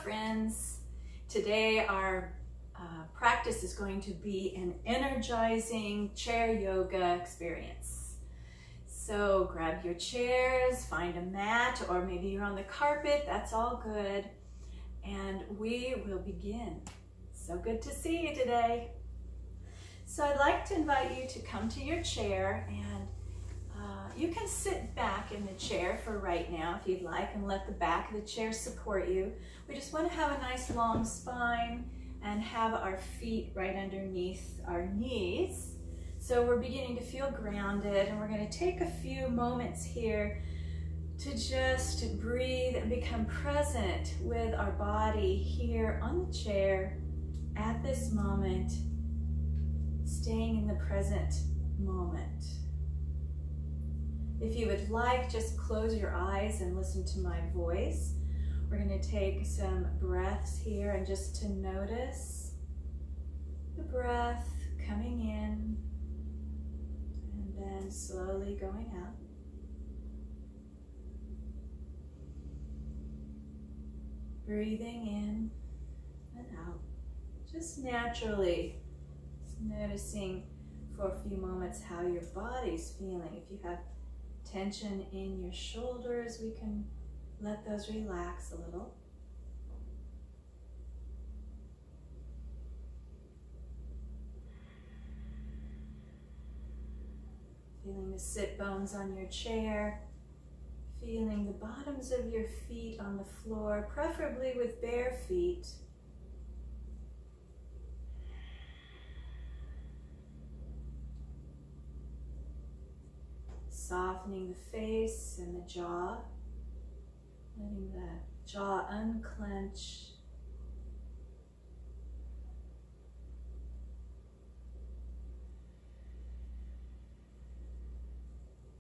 friends. Today our practice is going to be an energizing chair yoga experience. So grab your chairs, find a mat, or maybe you're on the carpet, that's all good. And we will begin. So good to see you today. So I'd like to invite you to come to your chair, and you can sit back in the chair for right now if you'd like, and let the back of the chair support you. We just want to have a nice long spine and have our feet right underneath our knees. So we're beginning to feel grounded, and we're going to take a few moments here to just breathe and become present with our body here on the chair at this moment, staying in the present moment. If you would like, just close your eyes and listen to my voice. We're going to take some breaths here, and just to notice the breath coming in and then slowly going out. Breathing in and out, just naturally, just noticing for a few moments how your body's feeling. If you have tension in your shoulders, we can let those relax a little. Feeling the sit bones on your chair, feeling the bottoms of your feet on the floor, preferably with bare feet. Softening the face and the jaw, letting the jaw unclench.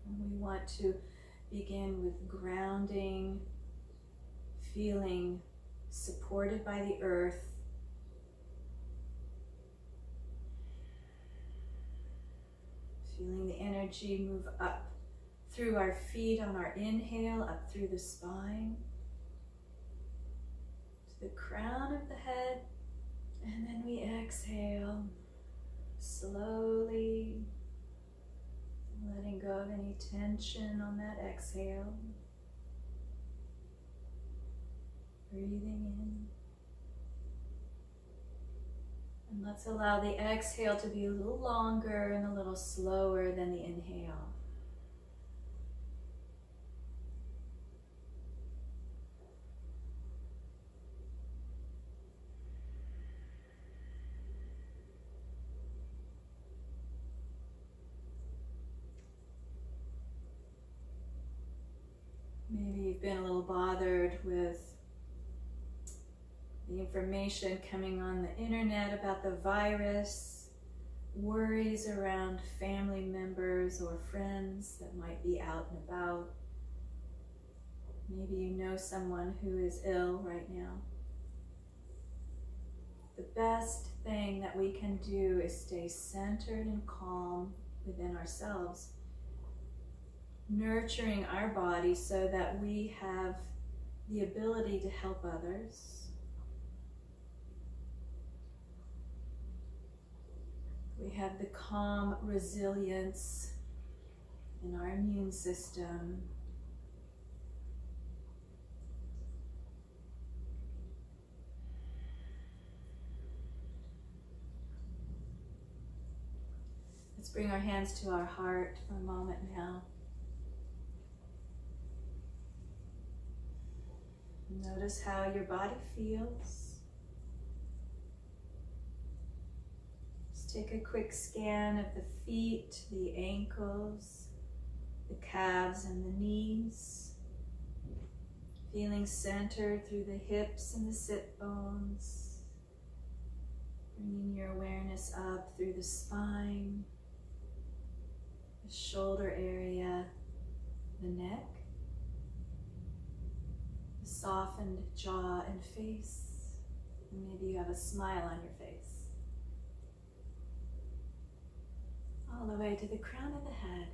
And we want to begin with grounding, feeling supported by the earth. Feeling the energy move up through our feet on our inhale, up through the spine, to the crown of the head, and then we exhale slowly, letting go of any tension on that exhale. Breathing in. And let's allow the exhale to be a little longer and a little slower than the inhale. Maybe you've been a little bothered with the information coming on the internet about the virus, worries around family members or friends that might be out and about. Maybe you know someone who is ill right now. The best thing that we can do is stay centered and calm within ourselves, nurturing our body so that we have the ability to help others. We have the calm resilience in our immune system. Let's bring our hands to our heart for a moment now. Notice how your body feels. Take a quick scan of the feet, the ankles, the calves and the knees. Feeling centered through the hips and the sit bones. Bringing your awareness up through the spine, the shoulder area, the neck, the softened jaw and face. And maybe you have a smile on your face. All the way to the crown of the head.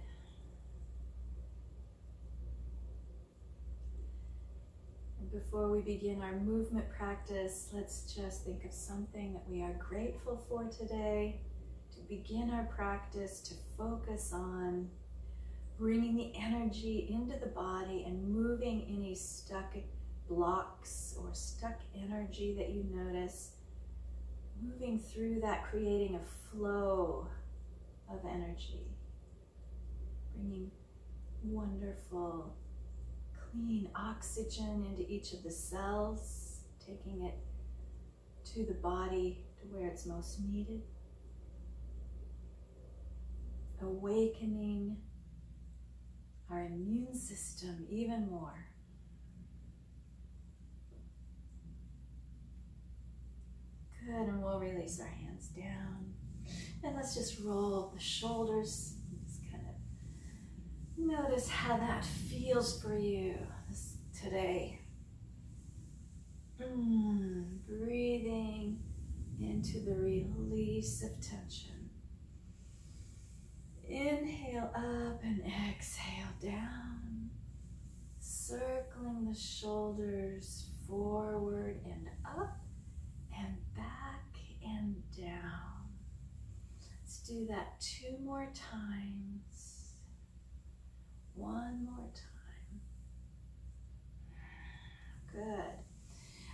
before we begin our movement practice, let's just think of something that we are grateful for today to begin our practice, to focus on bringing the energy into the body and moving any stuck blocks or stuck energy that you notice, moving through that, creating a flow of energy, bringing wonderful, clean oxygen into each of the cells, taking it to the body to where it's most needed, awakening our immune system even more. Good, and we'll release our hands down. And let's just roll the shoulders. Just kind of notice how that feels for you today. Breathing into the release of tension. Inhale up and exhale down. Circling the shoulders forward and up and back and down. Let's do that 2 more times. 1 more time. Good.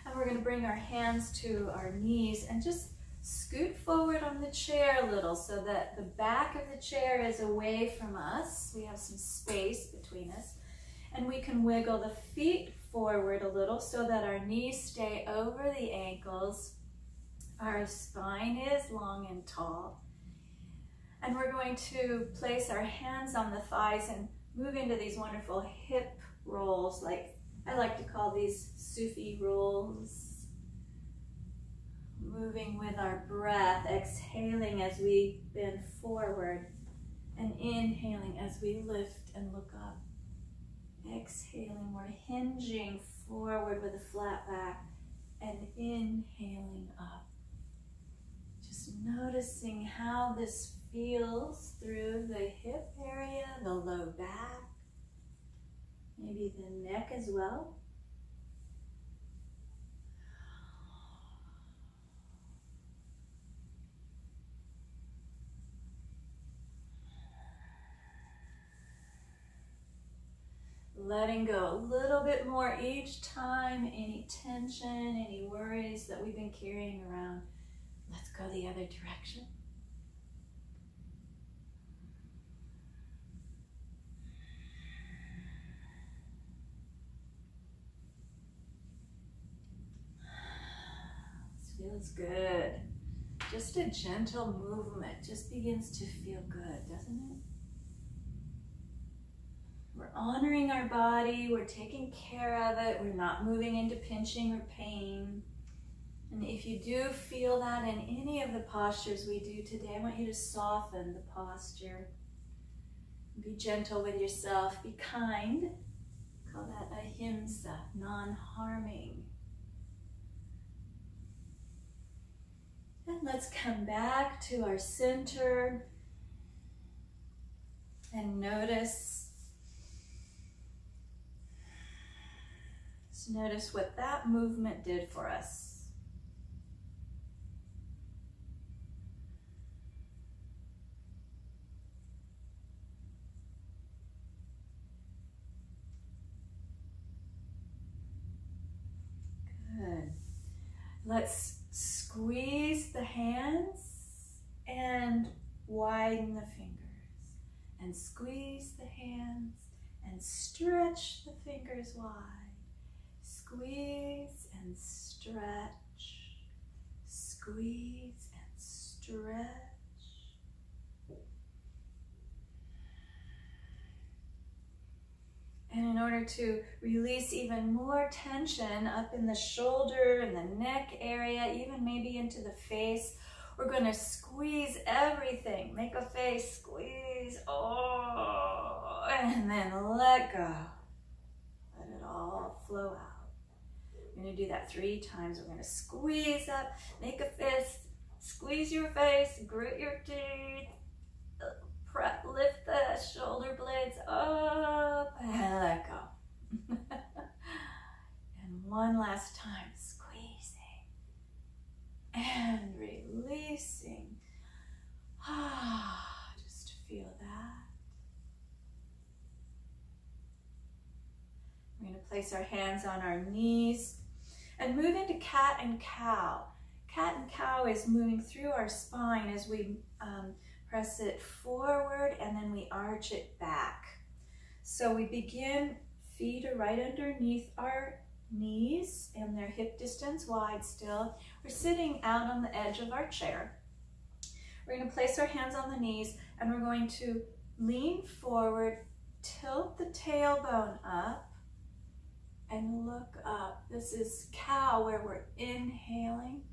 And we're going to bring our hands to our knees and just scoot forward on the chair a little so that the back of the chair is away from us. We have some space between us. And we can wiggle the feet forward a little so that our knees stay over the ankles. Our spine is long and tall. And we're going to place our hands on the thighs and move into these wonderful hip rolls, like I like to call these Sufi rolls. Moving with our breath, exhaling as we bend forward, and inhaling as we lift and look up. Exhaling, we're hinging forward with a flat back, and inhaling up. Just noticing how this feels through the hip area, the low back, maybe the neck as well. Letting go a little bit more each time, any tension, any worries that we've been carrying around. Let's go the other direction. This feels good. Just a gentle movement just begins to feel good, doesn't it? We're honoring our body, we're taking care of it, we're not moving into pinching or pain. And if you do feel that in any of the postures we do today, I want you to soften the posture. Be gentle with yourself, be kind. Call that ahimsa, non-harming. And let's come back to our center and notice what that movement did for us. Good. Let's squeeze the hands and widen the fingers. And squeeze the hands and stretch the fingers wide. Squeeze and stretch, squeeze and stretch. And in order to release even more tension up in the shoulder and the neck area, even maybe into the face, we're going to squeeze everything. Make a face, squeeze, oh, and then let go. Let it all flow out. We're going to do that 3 times. We're going to squeeze up, make a fist, squeeze your face, grit your teeth, lift the shoulder blades up, and let go. And 1 last time. Squeezing and releasing. Just feel that. We're going to place our hands on our knees and move into cat and cow. Cat and cow is moving through our spine as we press it forward and then we arch it back. So we begin, feet are right underneath our knees and they're hip distance wide still. We're sitting out on the edge of our chair. We're going to place our hands on the knees and we're going to lean forward, tilt the tailbone up and look up. This is cow where we're inhaling.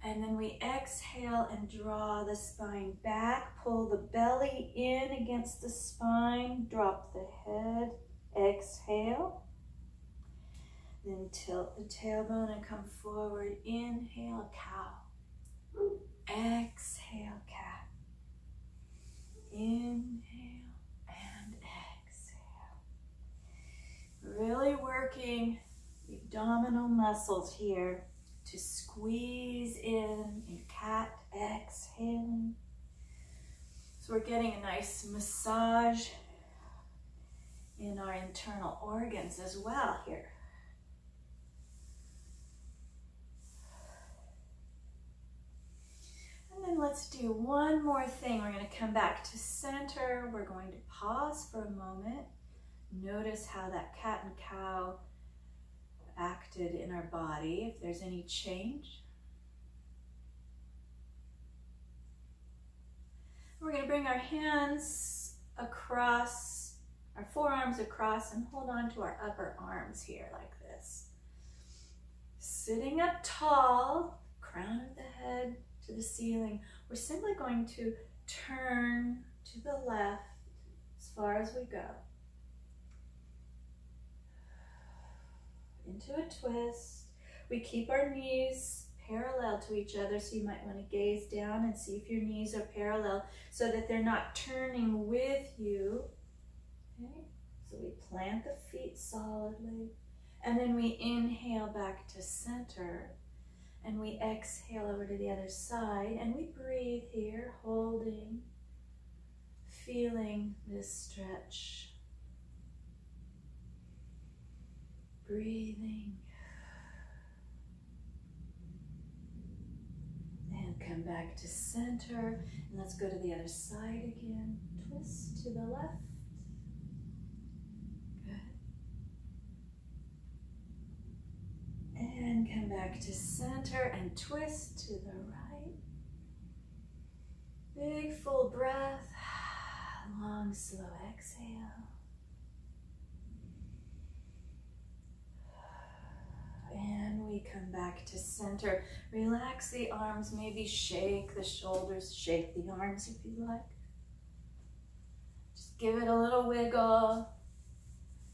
And then we exhale and draw the spine back, pull the belly in against the spine, drop the head, exhale. Then tilt the tailbone and come forward, inhale, cow. Exhale, cat. Inhale and exhale. Really working the abdominal muscles here to squeeze in cat, exhaling. So we're getting a nice massage in our internal organs as well here. And then let's do one more thing. We're going to come back to center. We're going to pause for a moment. Notice how that cat and cow acted in our body, if there's any change. We're going to bring our hands across, our forearms across, and hold on to our upper arms here like this. Sitting up tall, crown of the head to the ceiling, we're simply going to turn to the left as far as we go. Into a twist. We keep our knees parallel to each other, so you might want to gaze down and see if your knees are parallel so that they're not turning with you. Okay? So we plant the feet solidly, and then we inhale back to center, and we exhale over to the other side, and we breathe here, holding, feeling this stretch. Breathing. And come back to center. And let's go to the other side again. Twist to the left. Good. And come back to center and twist to the right. Big full breath. Long, slow exhale. And we come back to center. Relax the arms, maybe shake the shoulders, shake the arms if you like. Just give it a little wiggle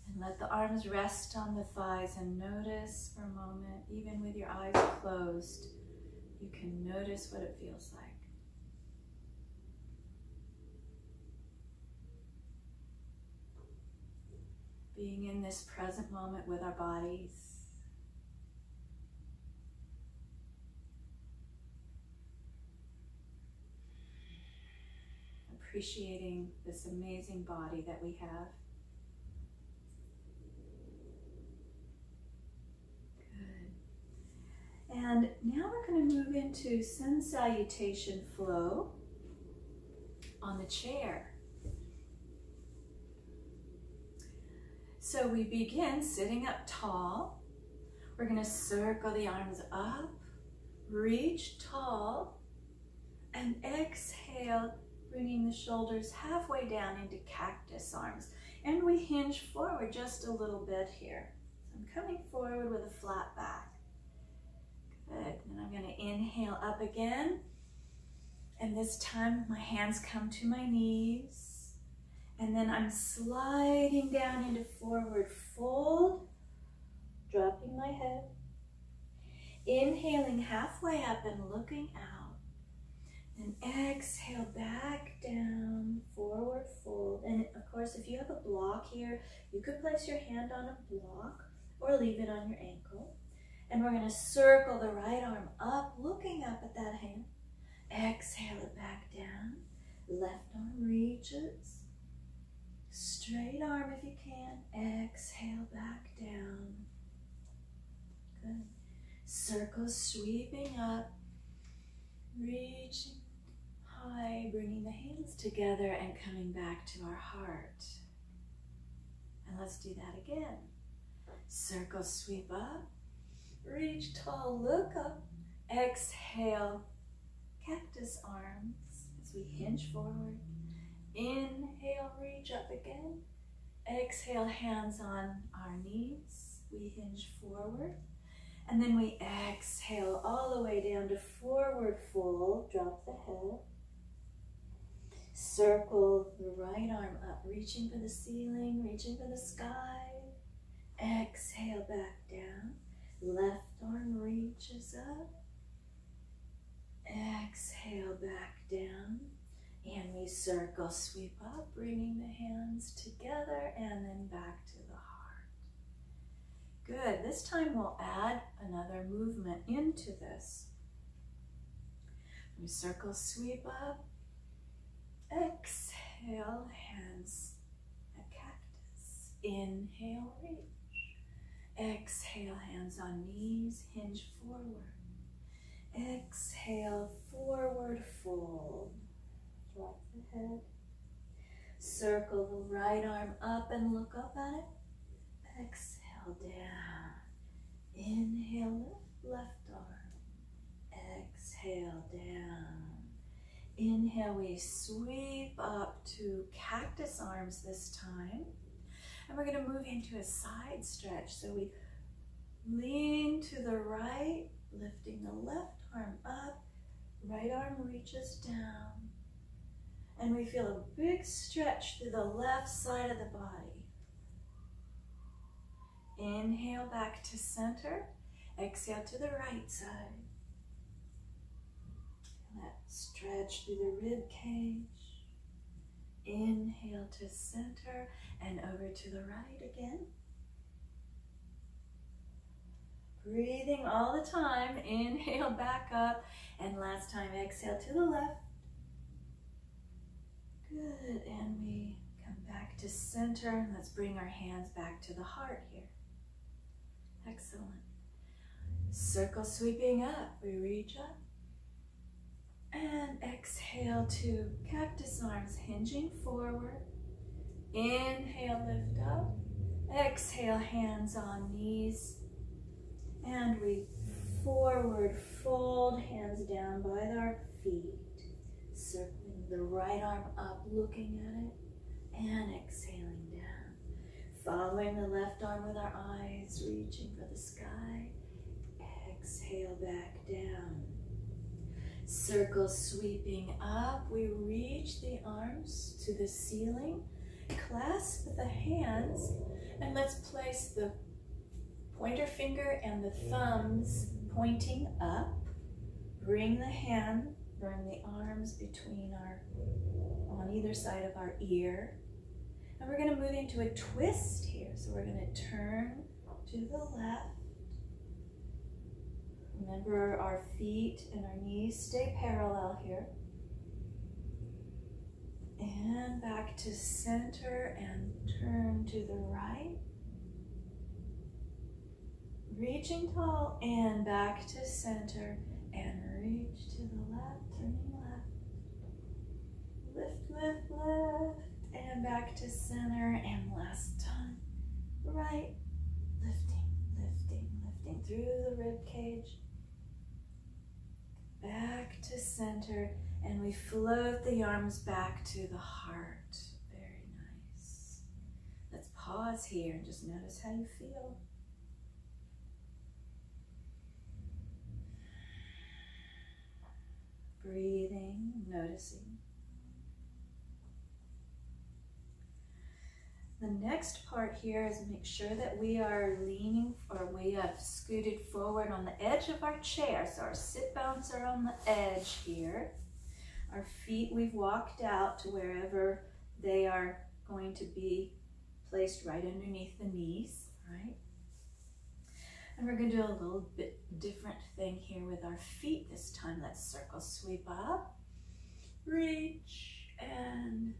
and let the arms rest on the thighs and notice for a moment, even with your eyes closed, you can notice what it feels like. Being in this present moment with our bodies. Appreciating this amazing body that we have. Good. And now we're going to move into Sun Salutation flow on the chair. So we begin sitting up tall. We're going to circle the arms up, reach tall, and exhale, bringing the shoulders halfway down into cactus arms. And we hinge forward just a little bit here. So I'm coming forward with a flat back. Good. Then I'm going to inhale up again. And this time my hands come to my knees. And then I'm sliding down into forward fold, dropping my head. Inhaling halfway up and looking out. And exhale back down, forward fold. And of course, if you have a block here, you could place your hand on a block, or leave it on your ankle. And we're going to circle the right arm up, looking up at that hand. Exhale it back down. Left arm reaches. Straight arm if you can. Exhale back down. Good. Circle sweeping up. Reaching high, bringing the hands together and coming back to our heart. And let's do that again. Circle, sweep up. Reach tall, look up. Exhale, cactus arms as we hinge forward. Inhale, reach up again. Exhale, hands on our knees. We hinge forward. And then we exhale all the way down to forward fold. Drop the head. Circle the right arm up, reaching for the ceiling, reaching for the sky. Exhale back down. Left arm reaches up. Exhale back down. And we circle, sweep up, bringing the hands together and then back to the heart. Good. This time we'll add another movement into this. We circle, sweep up. Exhale, hands at cactus. Inhale, reach. Exhale, hands on knees, hinge forward. Exhale, forward fold. Drop the head. Circle the right arm up and look up at it. Exhale, down. Inhale, lift left arm. Exhale, down. Inhale, we sweep up to cactus arms this time. And we're going to move into a side stretch. So we lean to the right, lifting the left arm up. Right arm reaches down. And we feel a big stretch through the left side of the body. Inhale back to center. Exhale to the right side. That stretch through the rib cage. Inhale to center and over to the right again. Breathing all the time. Inhale back up. And last time, exhale to the left. Good. And we come back to center. Let's bring our hands back to the heart here. Excellent. Circle sweeping up. We reach up. And exhale to cactus arms, hinging forward. Inhale, lift up. Exhale, hands on knees. And we forward fold, hands down by our feet. Circling the right arm up, looking at it. And exhaling down. Following the left arm with our eyes, reaching for the sky. Exhale back down. Circle sweeping up. We reach the arms to the ceiling. Clasp the hands. And let's place the pointer finger and the thumbs pointing up. Bring the arms between on either side of our ear. And we're going to move into a twist here. So we're going to turn to the left. Remember, our feet and our knees stay parallel here. And back to center and turn to the right. Reaching tall and back to center and reach to the left, turning left. Lift, lift, lift, and back to center, and last time, right. Lifting, lifting, lifting through the rib cage. Back to center, and we float the arms back to the heart. Very nice. Let's pause here and just notice how you feel. Breathing, noticing. The next part here is make sure that we are leaning, or we have scooted forward on the edge of our chair. So our sit bones are on the edge here. Our feet, we've walked out to wherever they are going to be placed right underneath the knees, right? And we're going to do a little bit different thing here with our feet this time. Let's circle sweep up, reach, and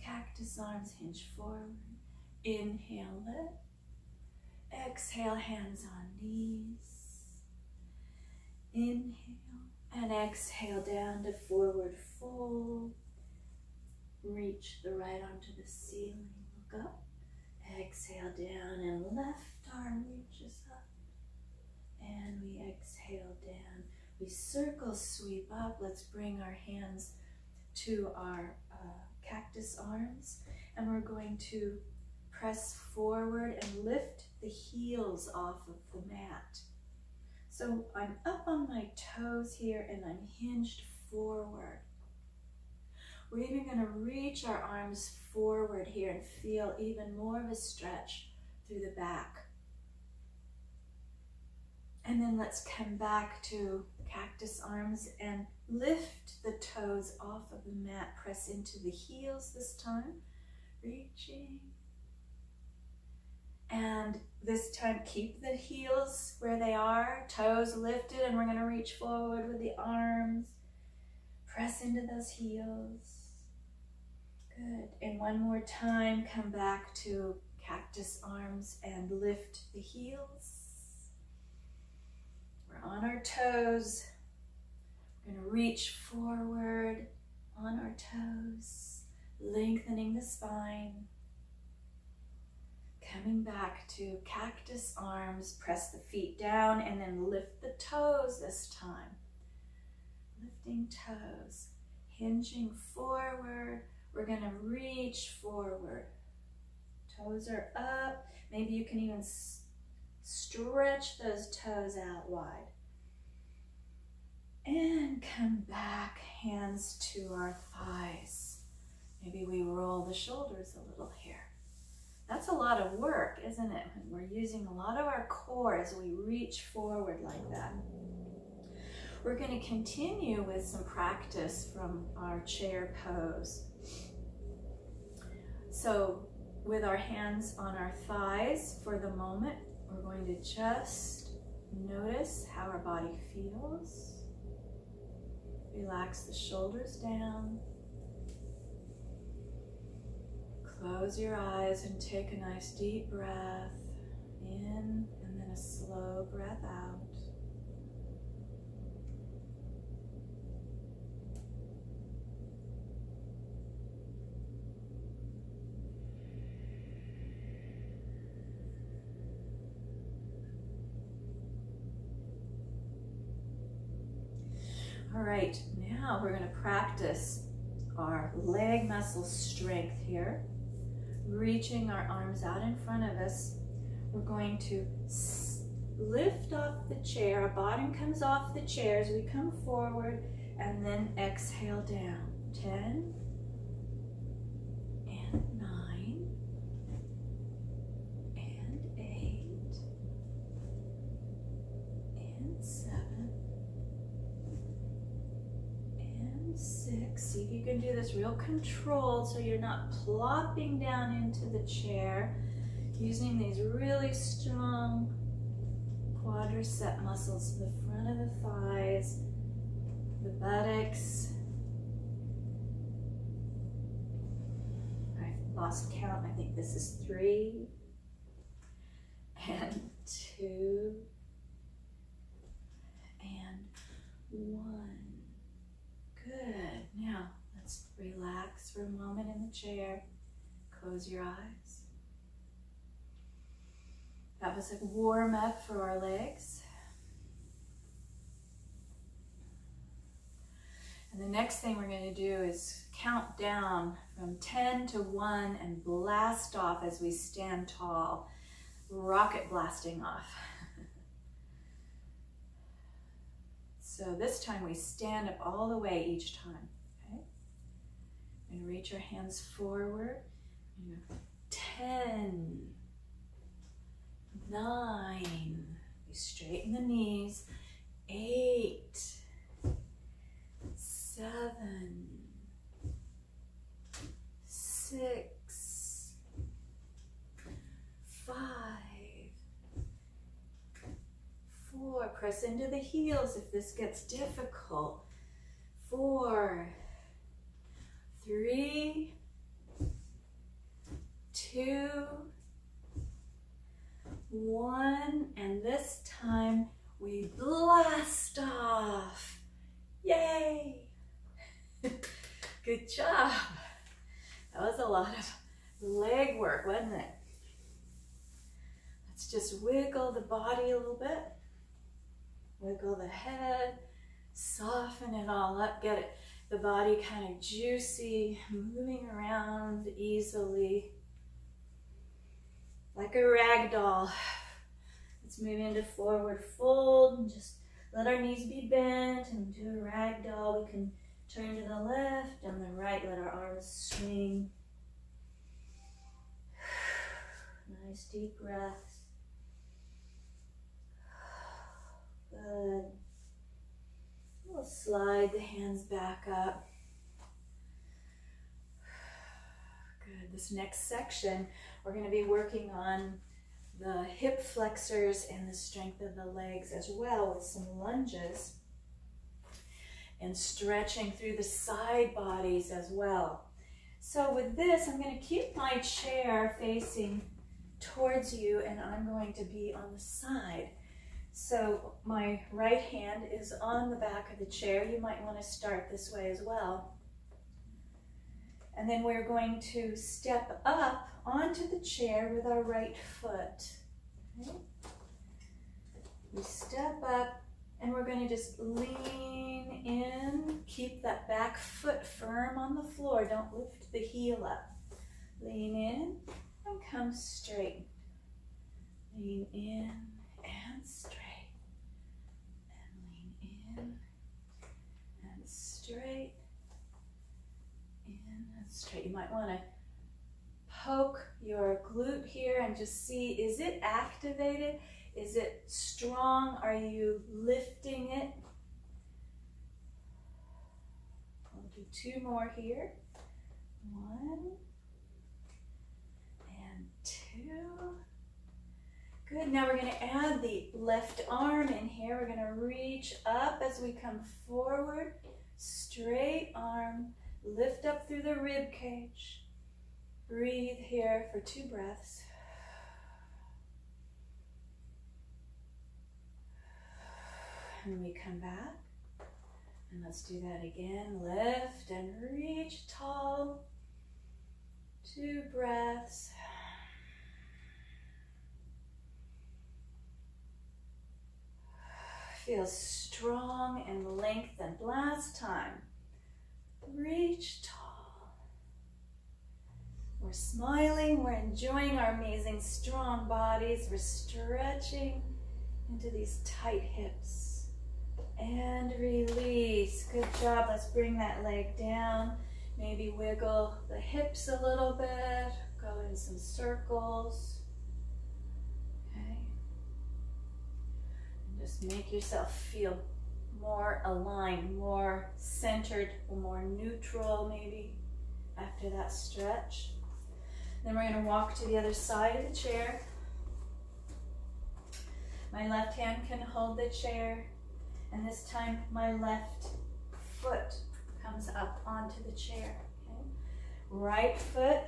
cactus arms hinge forward. Inhale, lift. Exhale, hands on knees. Inhale and exhale down to forward fold. Reach the right arm to the ceiling. Look up. Exhale down and left arm reaches up. And we exhale down. We circle sweep up. Let's bring our hands to our cactus arms. And we're going to press forward and lift the heels off of the mat. So I'm up on my toes here and I'm hinged forward. We're even going to reach our arms forward here and feel even more of a stretch through the back. And then let's come back to cactus arms and lift the toes off of the mat. Press into the heels this time. Reaching. And this time keep the heels where they are, toes lifted, and we're going to reach forward with the arms. Press into those heels. Good. And one more time, come back to cactus arms and lift the heels. We're on our toes. We're going to reach forward on our toes, lengthening the spine. Coming back to cactus arms, press the feet down and then lift the toes this time. Lifting toes, hinging forward. We're going to reach forward. Toes are up. Maybe you can even stretch those toes out wide. And come back, hands to our thighs. Maybe we roll the shoulders a little here. That's a lot of work, isn't it? We're using a lot of our core as we reach forward like that. We're going to continue with some practice from our chair pose. So with our hands on our thighs for the moment, we're going to just notice how our body feels. Relax the shoulders down. Close your eyes and take a nice deep breath in and then a slow breath out. All right, now we're going to practice our leg muscle strength here. Reaching our arms out in front of us. We're going to lift off the chair. Our bottom comes off the chair as we come forward and then exhale down. 10 and 9 and 8 and 7 and 6. See if you can do this real controlled so you're not plopping down into the chair. Using these really strong quadricep muscles, the front of the thighs, the buttocks. I've lost count. I think this is 3 and 2 and 1. Good. Now, let's relax for a moment in the chair. Close your eyes. That was a warm up for our legs. And the next thing we're going to do is count down from 10 to 1 and blast off as we stand tall. Rocket blasting off. So this time we stand up all the way each time, okay? And reach your hands forward. 10, 9, we straighten the knees. 8, 7, 6, 5, Press into the heels if this gets difficult. 4, 3, 2, 1, and this time we blast off. Yay! Good job. That was a lot of leg work, wasn't it? Let's just wiggle the body a little bit. Wiggle the head, soften it all up, get it, the body kind of juicy, moving around easily. Like a rag doll. Let's move into forward fold and just let our knees be bent and do a rag doll. We can turn to the left and the right, let our arms swing. Nice deep breaths. Good. We'll slide the hands back up. Good. This next section, we're going to be working on the hip flexors and the strength of the legs as well with some lunges and stretching through the side bodies as well. So with this, I'm going to keep my chair facing towards you and I'm going to be on the side. So my right hand is on the back of the chair. You might want to start this way as well. And then we're going to step up onto the chair with our right foot. Okay. We step up and we're going to just lean in. Keep that back foot firm on the floor. Don't lift the heel up. Lean in and come straight. Lean in and straight. And lean in and straight. In and straight. You might want to poke your glute here and just see, is it activated? Is it strong? Are you lifting it? We'll do 2 more here. 1 and 2. Good. Now we're going to add the left arm in here. We're going to reach up as we come forward. Straight arm. Lift up through the rib cage. Breathe here for 2 breaths. And we come back. And let's do that again. Lift and reach tall. 2 breaths. Feel strong and lengthened. Last time. Reach tall. We're smiling, we're enjoying our amazing strong bodies, we're stretching into these tight hips. And release. Good job. Let's bring that leg down. Maybe wiggle the hips a little bit. Go in some circles. Okay. And just make yourself feel more aligned, more centered, more neutral maybe after that stretch. Then we're going to walk to the other side of the chair. My left hand can hold the chair, and this time my left foot comes up onto the chair. Okay? Right foot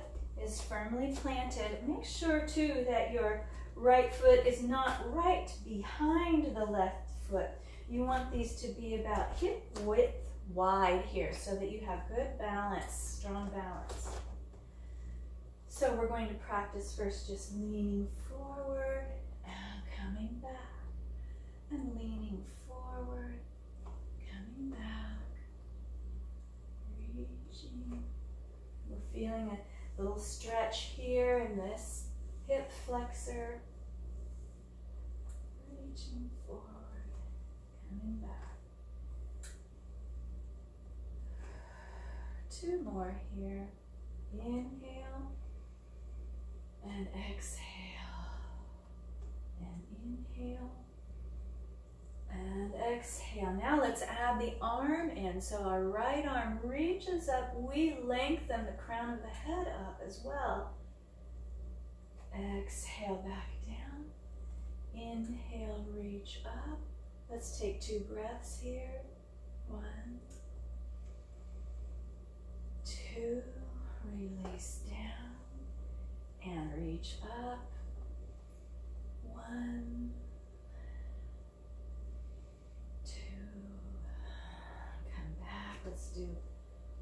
is firmly planted. Make sure too that your right foot is not right behind the left foot. You want these to be about hip width wide here so that you have good balance, strong balance. So we're going to practice first just leaning forward and coming back, and leaning forward, coming back, reaching. We're feeling a little stretch here in this hip flexor, reaching forward, coming back. 2 more here. Inhale and exhale, and inhale and exhale. Now let's add the arm in. So our right arm reaches up. We lengthen the crown of the head up as well. Exhale back down. Inhale, reach up. Let's take 2 breaths here. 1, 2, release down and reach up. 1, 2, come back. Let's do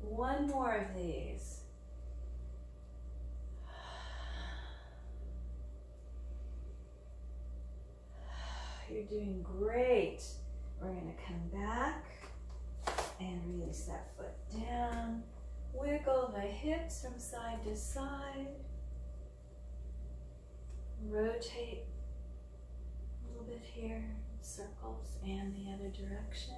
1 more of these. You're doing great. We're going to come back and release that foot down. Wiggle the hips from side to side. Rotate a little bit here, circles, and the other direction.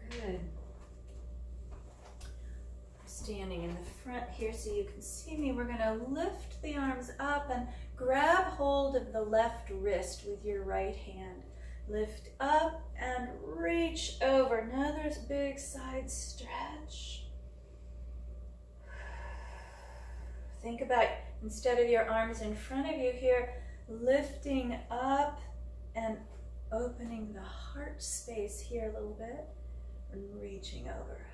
Good. Standing in the front here so you can see me. We're going to lift the arms up and grab hold of the left wrist with your right hand. Lift up and reach over. Another big side stretch. Think about, instead of your arms in front of you here, lifting up and opening the heart space here a little bit and reaching over.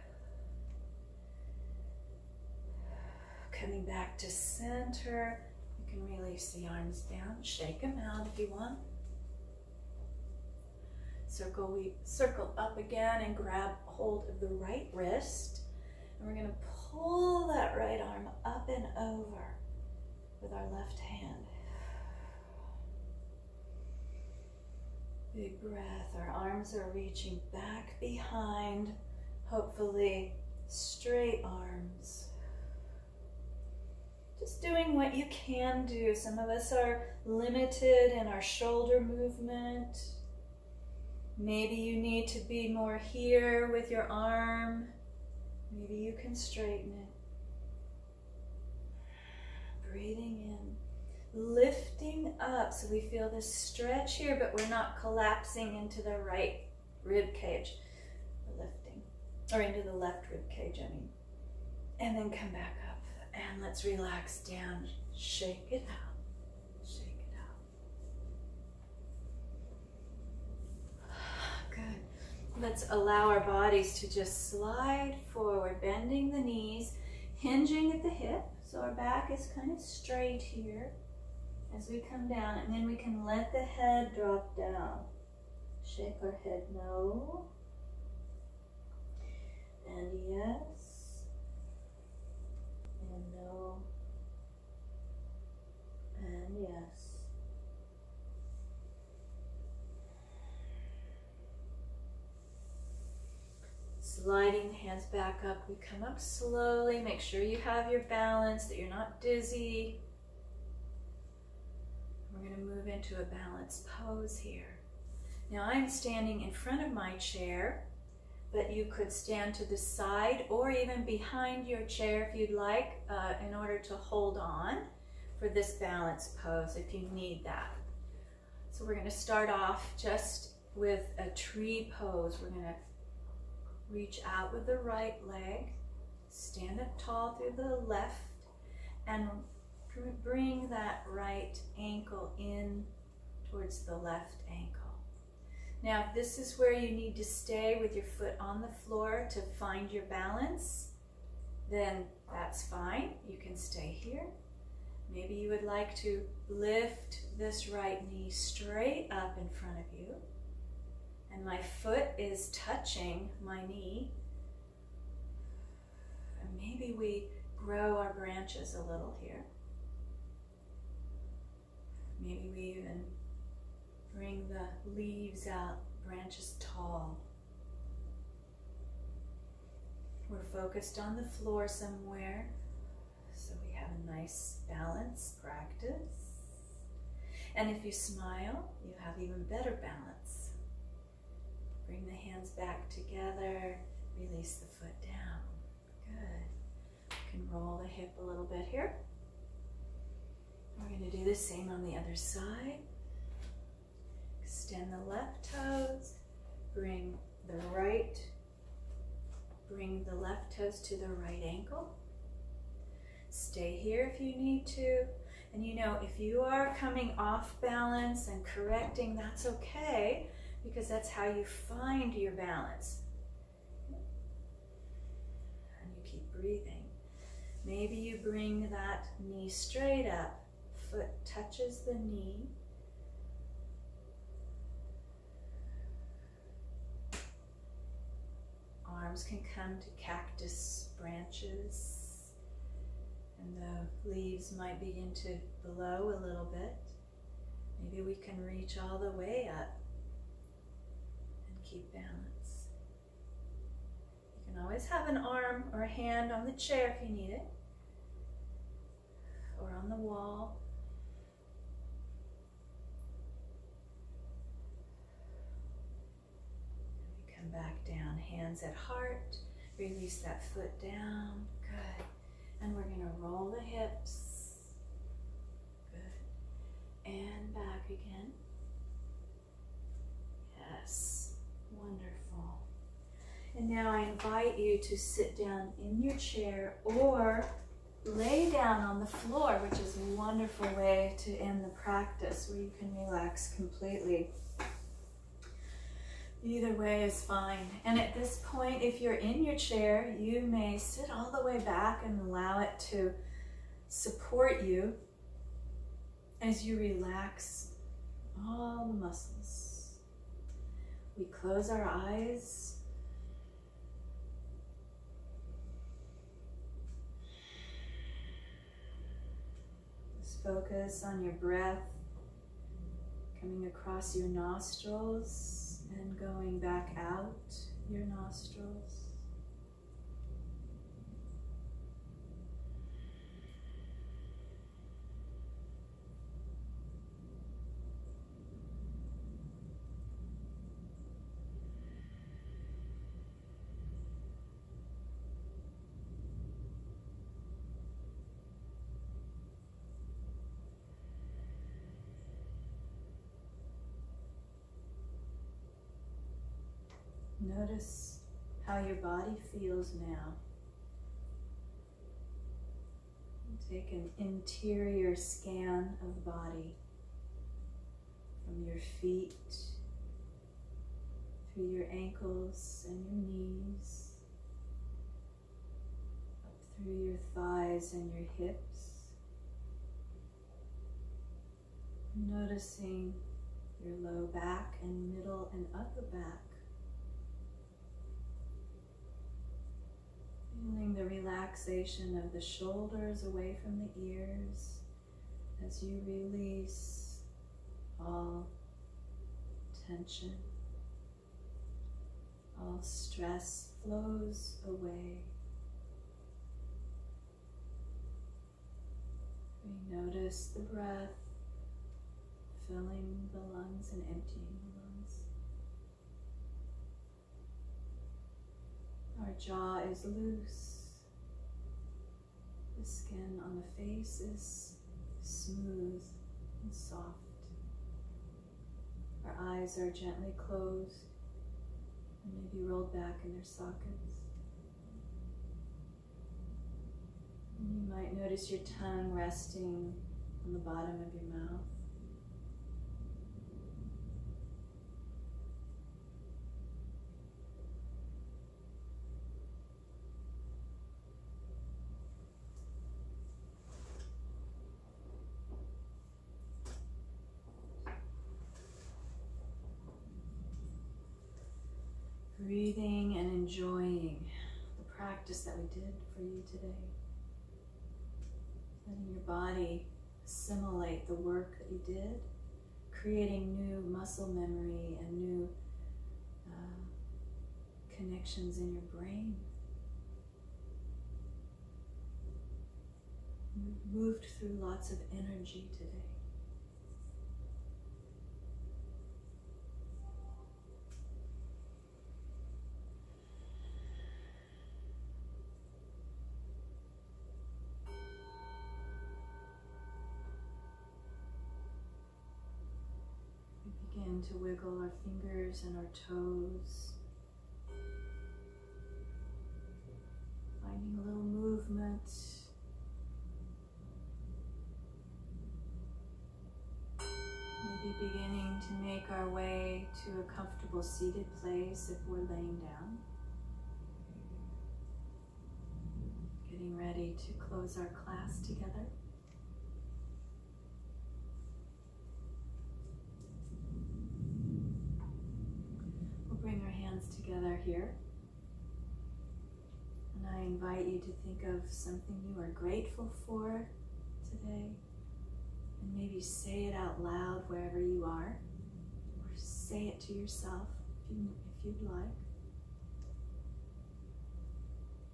Coming back to center. You can release the arms down, shake them out if you want. Circle up again and grab hold of the right wrist. And we're going to pull that right arm up and over with our left hand. Big breath. Our arms are reaching back behind. Hopefully straight arms. Just doing what you can do. Some of us are limited in our shoulder movement. Maybe you need to be more here with your arm. Maybe you can straighten it. Breathing in, lifting up so we feel this stretch here, but we're not collapsing into the right rib cage. We're lifting, or into the left rib cage, I mean. And then come back up. And let's relax down. Shake it out. Shake it out. Good. Let's allow our bodies to just slide forward, bending the knees, hinging at the hip. So our back is kind of straight here as we come down. And then we can let the head drop down. Shake our head no. And yes. And no, and yes. Sliding the hands back up, we come up slowly. Make sure you have your balance, that you're not dizzy. We're going to move into a balanced pose here. Now I'm standing in front of my chair, but you could stand to the side or even behind your chair if you'd like, in order to hold on for this balanced pose if you need that. So we're going to start off just with a tree pose. We're going to reach out with the right leg, stand up tall through the left, and bring that right ankle in towards the left ankle. Now, if this is where you need to stay with your foot on the floor to find your balance, then that's fine. You can stay here. Maybe you would like to lift this right knee straight up in front of you, and my foot is touching my knee. And maybe we grow our branches a little here. Maybe we even bring the leaves out, branches tall. We're focused on the floor somewhere, so we have a nice balance practice. And if you smile, you have even better balance. Bring the hands back together, release the foot down. Good. You can roll the hip a little bit here. We're going to do the same on the other side. Extend the left toes, bring the left toes to the right ankle. Stay here if you need to. And you know, if you are coming off balance and correcting, that's okay, because that's how you find your balance. And you keep breathing. Maybe you bring that knee straight up. Foot touches the knee. Arms can come to cactus branches. And the leaves might begin to blow a little bit. Maybe we can reach all the way up and keep balance. You can always have an arm or a hand on the chair if you need it, or on the wall. We come back down, hands at heart. Release that foot down. Good. And we're going to roll the hips. Good. And back again. Yes. Wonderful. And now I invite you to sit down in your chair or lay down on the floor, which is a wonderful way to end the practice, where you can relax completely. Either way is fine. And at this point, if you're in your chair, you may sit all the way back and allow it to support you as you relax all the muscles. We close our eyes. Just focus on your breath coming across your nostrils and going back out your nostrils. Notice how your body feels now. Take an interior scan of the body, from your feet, through your ankles and your knees, up through your thighs and your hips. Noticing your low back and middle and upper back. Feeling the relaxation of the shoulders away from the ears as you release all tension. All stress flows away. We notice the breath filling the lungs and emptying the lungs. Our jaw is loose. The skin on the face is smooth and soft. Our eyes are gently closed and maybe rolled back in their sockets. And you might notice your tongue resting on the bottom of your mouth. Breathing and enjoying the practice that we did for you today. Letting your body assimilate the work that you did, creating new muscle memory and new connections in your brain. You've moved through lots of energy today. Begin to wiggle our fingers and our toes, finding a little movement beginning to make our way to a comfortable seated place if we're laying down. Getting ready to close our class together. We'll bring our hands together here. And I invite you to think of something you are grateful for today. And maybe say it out loud wherever you are. Or say it to yourself if you'd like.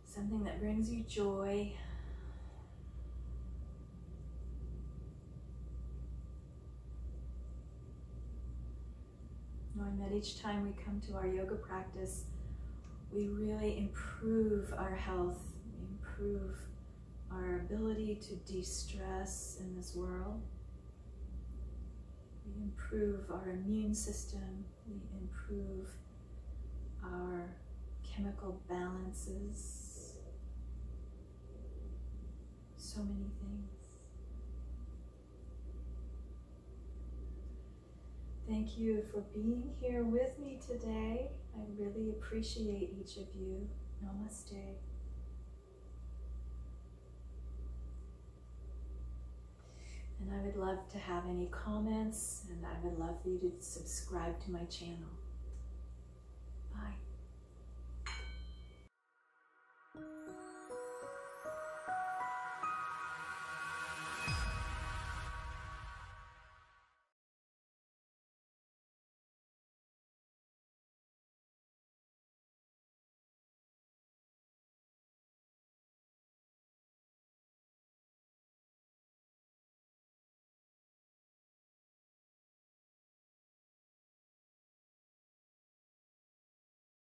Something that brings you joy. Knowing that each time we come to our yoga practice, we really improve our health, we improve our ability to de-stress in this world. We improve our immune system, we improve our chemical balances. So many things. Thank you for being here with me today. I really appreciate each of you. Namaste. And I would love to have any comments, and I would love for you to subscribe to my channel.